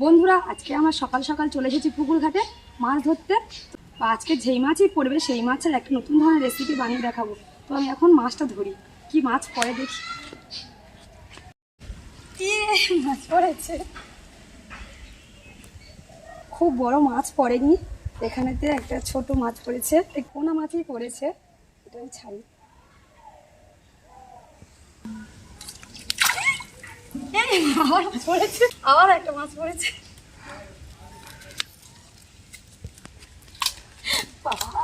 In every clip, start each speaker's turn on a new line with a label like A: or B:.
A: বন্ধুরা আজকে আমরা সকাল সকাল চলে এসেছি পুকুর ঘাটে মাছ ধরতে। তো আজকে যেই মাছই পড়বে সেই মাছের একটা নতুন ধরনের রেসিপি বানিয়ে দেখাবো। তো আমি এখন মাছটা ধরি, কি মাছ পড়ে দেখি। মাছ পড়েছে, খুব বড় মাছ পড়েনি, এখানেতে একটা ছোট মাছ পড়েছে, এই কোনা মাছই পড়েছে, এটা আমি ছাড়ি। আবার মাছ পড়েছে, আবার একটা মাছ পড়েছে। বাবা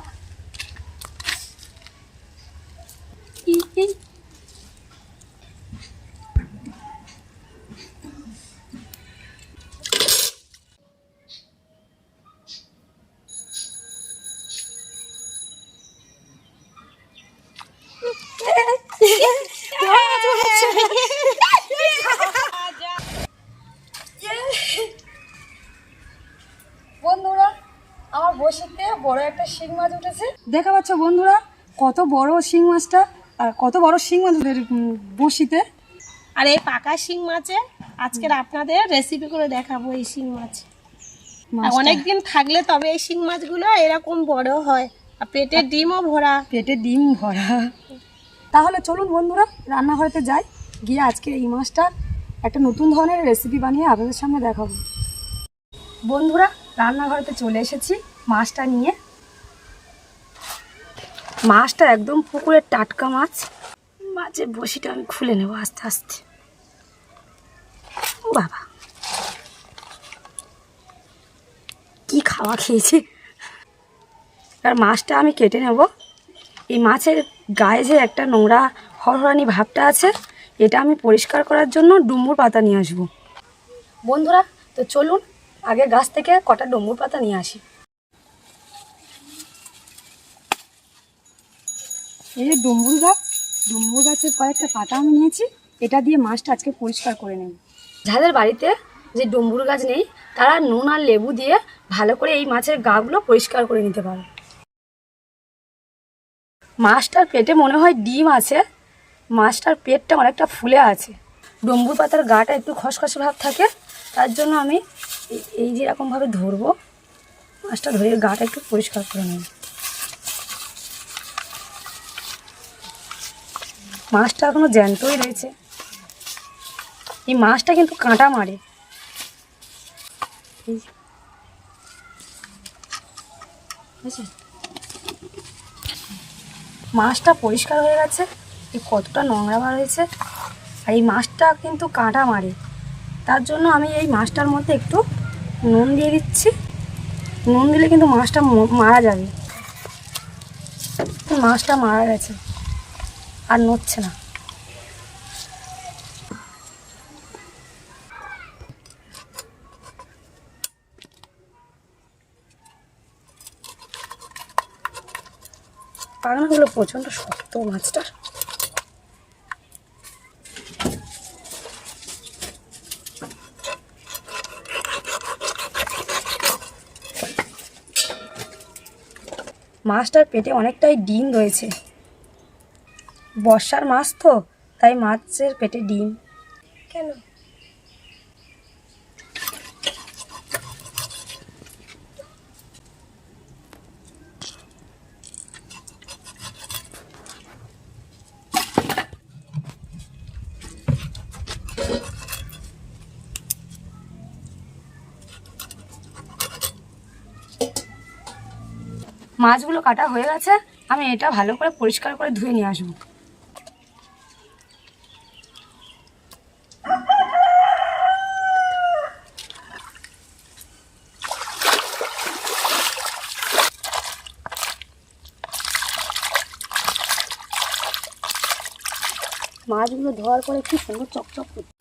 A: বন্ধুরা আমার বসিতে বড় একটা শিং মাছ উঠেছে, দেখা পাচ্ছ বন্ধুরা কত বড় শিং মাছটা, আর কত বড় শিং মাছ বসিতে।
B: আর এই পাকা শিং মাছে আজকের আপনাদের রেসিপি করে দেখাবো। এই শিং মাছ অনেকদিন থাকলে তবে এই শিং মাছগুলো এরকম বড় হয়, আর পেটে ডিমও ভরা,
A: পেটে ডিম ভরা। তাহলে চলুন বন্ধুরা রান্নাঘরেতে যাই, গিয়ে আজকে এই মাছটা একটা নতুন ধরনের রেসিপি বানিয়ে আপনাদের সামনে দেখাবো। বন্ধুরা রান্নাঘরেতে চলে এসেছি মাছটা নিয়ে। মাছটা একদম পুকুরের টাটকা মাছ। মাছের বসিটা আমি খুলে নেব আস্তে আস্তে। ও বাবা কি খাওয়া খেয়েছি। আর মাছটা আমি কেটে নেব। এই মাছের গায়ে যে একটা নোংরা হরহরানি ভাবটা আছে, এটা আমি পরিষ্কার করার জন্য ডুমুর পাতা নিয়ে আসবো। বন্ধুরা তো চলুন আগে গাছ থেকে কটা ডুমুর পাতা নিয়ে আসি। এই যে ডুমুর গাছ, ডুমুর গাছের কয়েকটা পাতা আমি নিয়েছি, এটা দিয়ে মাছটা আজকে পরিষ্কার করে নেব। যাদের বাড়িতে যে ডুমুর গাছ নেই তারা নুন আর লেবু দিয়ে ভালো করে এই মাছের গাগুলো পরিষ্কার করে নিতে পারে। মাছটার পেটে মনে হয় ডিম আছে, মাছটার পেটটা অনেকটা ফুলে আছে। ডুমুর পাতার গাটা একটু খসখসে ভাব থাকে, তার জন্য আমি এই যে এরকমভাবে ধরবো, মাছটা ধরে গাটা একটু পরিষ্কার করে নেব। মাছটা এখনো জ্যান্তই রয়েছে। এই মাছটা কিন্তু কাঁটা মারে। মাছটা পরিষ্কার হয়ে গেছে, এই কতটা নোংরা বার হয়েছে। আর এই মাছটা কিন্তু কাঁটা মারে, তার জন্য আমি এই মাছটার মধ্যে একটু নুন দিয়ে দিচ্ছি। নুন দিলে কিন্তু মাছটা মারা যাবে। মাছটা মারা গেছে, আর নড়ছে না। পাখনাগুলো প্রচণ্ড শক্ত মাছটার। মাছটার পেটে অনেকটাই ডিম রয়েছে, বর্ষার মাছ তো তাই মাছের পেটে ডিম। কেন মাছগুলো কাটা হয়ে গেছে, আমি এটা ভালো করে পরিষ্কার করে ধুয়ে নিয়ে আসবো। মাছগুলো ধোয়ার পরে কি সুন্দর চকচক করছে।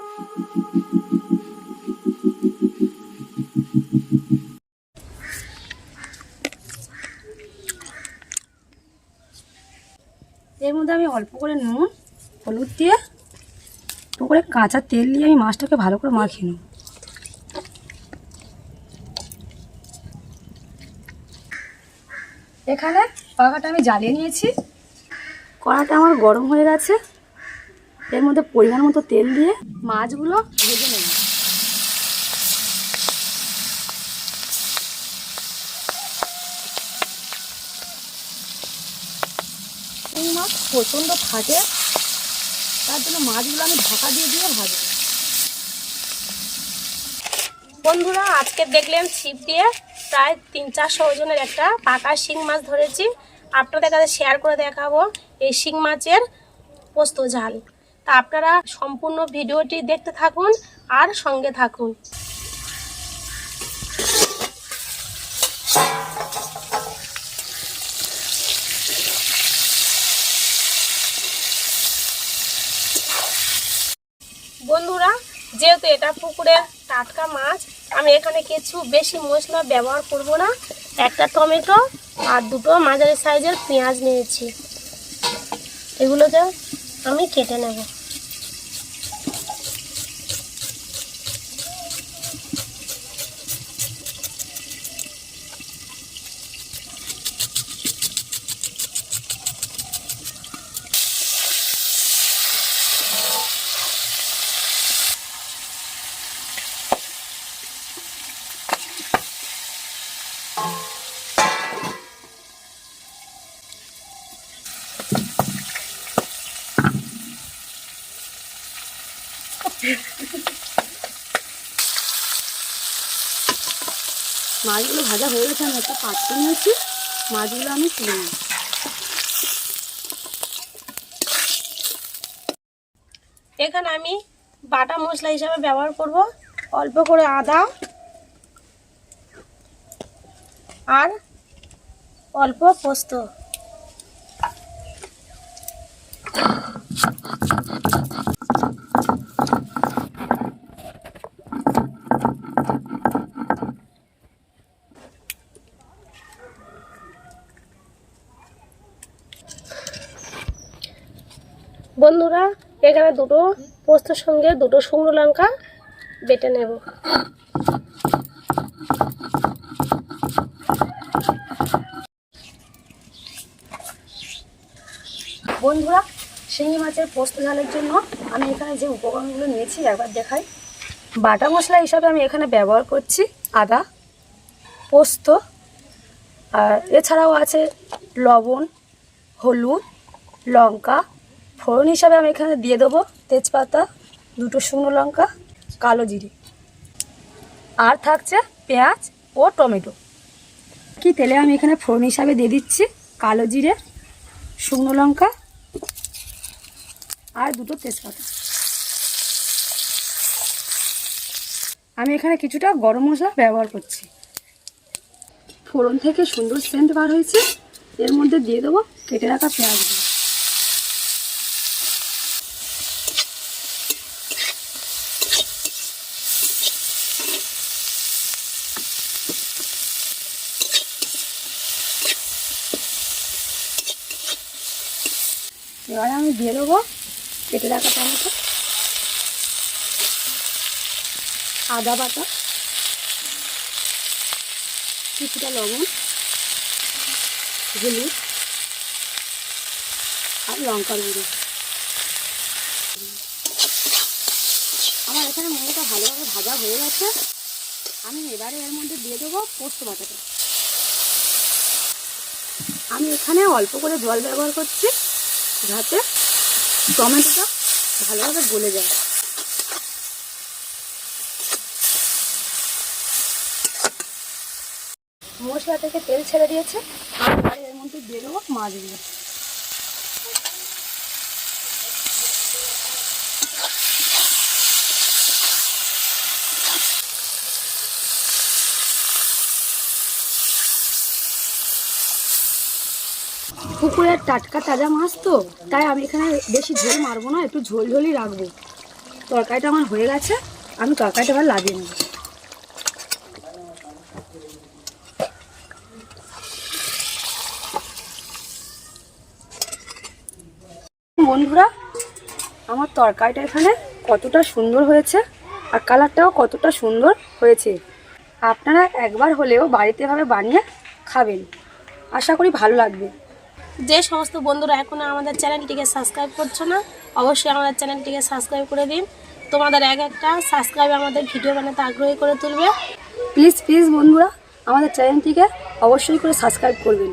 A: এর মধ্যে আমি অল্প করে নুন হলুদ দিয়ে অল্প করে কাঁচা তেল দিয়ে আমি মাছটাকে ভালো করে মাখিয়ে নেব। এখানে পাখাটা আমি জ্বালিয়ে নিয়েছি, কড়াটা আমার গরম হয়ে গেছে। এর মধ্যে পরিমাণ মতো তেল দিয়ে মাছগুলো ভেজে নেব। প্রচণ্ড ফাটে, তার জন্য মাছগুলো আমি ঢাকা দিয়ে দিয়ে ভাজবো।
B: বন্ধুরা আজকে দেখলেন ছিপ দিয়ে প্রায় 300-400 ওজনের একটা পাকা শিং মাছ ধরেছি। আপনাদের কাছে শেয়ার করে দেখাবো এই শিং মাছের পোস্ত ঝাল। তা আপনারা সম্পূর্ণ ভিডিওটি দেখতে থাকুন আর সঙ্গে থাকুন। বন্ধুরা যেহেতু এটা পুকুরের টাটকা মাছ, আমি এখানে কিছু বেশি মশলা ব্যবহার করব না। একটা টমেটো আর 2টো মাঝারি সাইজের পেঁয়াজ নিয়েছি, এগুলোকে আমি কেটে নেব।
A: মাছগুলো ভাজা হয়ে গেছে, আমি একটা পাত্র নিয়েছি, মাছগুলো আমি তুলে নিই।
B: এখানে আমি বাটা মশলা হিসাবে ব্যবহার করব অল্প করে আদা আর অল্প পোস্ত। বন্ধুরা এখানে 2টো পোস্তর সঙ্গে 2টো শুকনো লঙ্কা বেটে নেব।
A: বন্ধুরা শিঙি মাছের পোস্ত ঝালের জন্য আমি এখানে যে উপকরণগুলো নিয়েছি একবার দেখাই। বাটা মশলা হিসাবে আমি এখানে ব্যবহার করছি আদা, পোস্ত, আর এছাড়াও আছে লবণ, হলুদ, লঙ্কা। ফোড়ন হিসাবে আমি এখানে দিয়ে দেবো তেজপাতা, 2টো শুকনো লঙ্কা, কালো জিরে, আর থাকছে পেঁয়াজ ও টমেটো। কি তেলে আমি এখানে ফোড়ন হিসাবে দিয়ে দিচ্ছি কালো জিরে, শুকনো লঙ্কা আর 2টো তেজপাতা। আমি এখানে কিছুটা গরম মশলা ব্যবহার করছি। ফোড়ন থেকে সুন্দর সেন্ট বার হয়েছে, এর মধ্যে দিয়ে দেবো কেটে রাখা পেঁয়াজগুলো। এবারে আমি দিয়ে দেবো কেটে রাখা টমেটো, আদা বাটা, কিছুটা লবণ, হলুদ আর লঙ্কার গুঁড়ো। আমার এখানে মুড়িটা ভালোভাবে ভাজা হয়ে গেছে। আমি এবারে এর মধ্যে দিয়ে দেবো পোস্ত বাটাটা। আমি এখানে অল্প করে জল ব্যবহার করছি যাতে টমেটোটা ভালোভাবে গলে যায়। মশলা থেকে তেল ছেড়ে দিয়েছে, আর এর মধ্যে দিয়ে দেবো মাছগুলো। পুকুরের টাটকা তাজা মাছ তো, তাই আমি এখানে বেশি ঝোল মারবো না, একটু ঝোল ঝোলই রাখবো। তরকারিটা আমার হয়ে গেছে, আমি তরকারিটা এবার লাগিয়ে নেব। বন্ধুরা আমার তরকারিটা এখানে কতটা সুন্দর হয়েছে আর কালারটাও কতটা সুন্দর হয়েছে। আপনারা একবার হলেও বাড়িতে এভাবে বানিয়ে খাবেন, আশা করি ভালো লাগবে।
B: যে সমস্ত বন্ধুরা এখনো আমাদের চ্যানেলটিকে সাবস্ক্রাইব করছো না, অবশ্যই আমাদের চ্যানেলটিকে সাবস্ক্রাইব করে দিন। তোমাদের একটা সাবস্ক্রাইব আমাদের ভিডিও বানাতে আগ্রহী করে তুলবে।
A: প্লিজ বন্ধুরা আমাদের চ্যানেলটিকে অবশ্যই করে সাবস্ক্রাইব করবেন।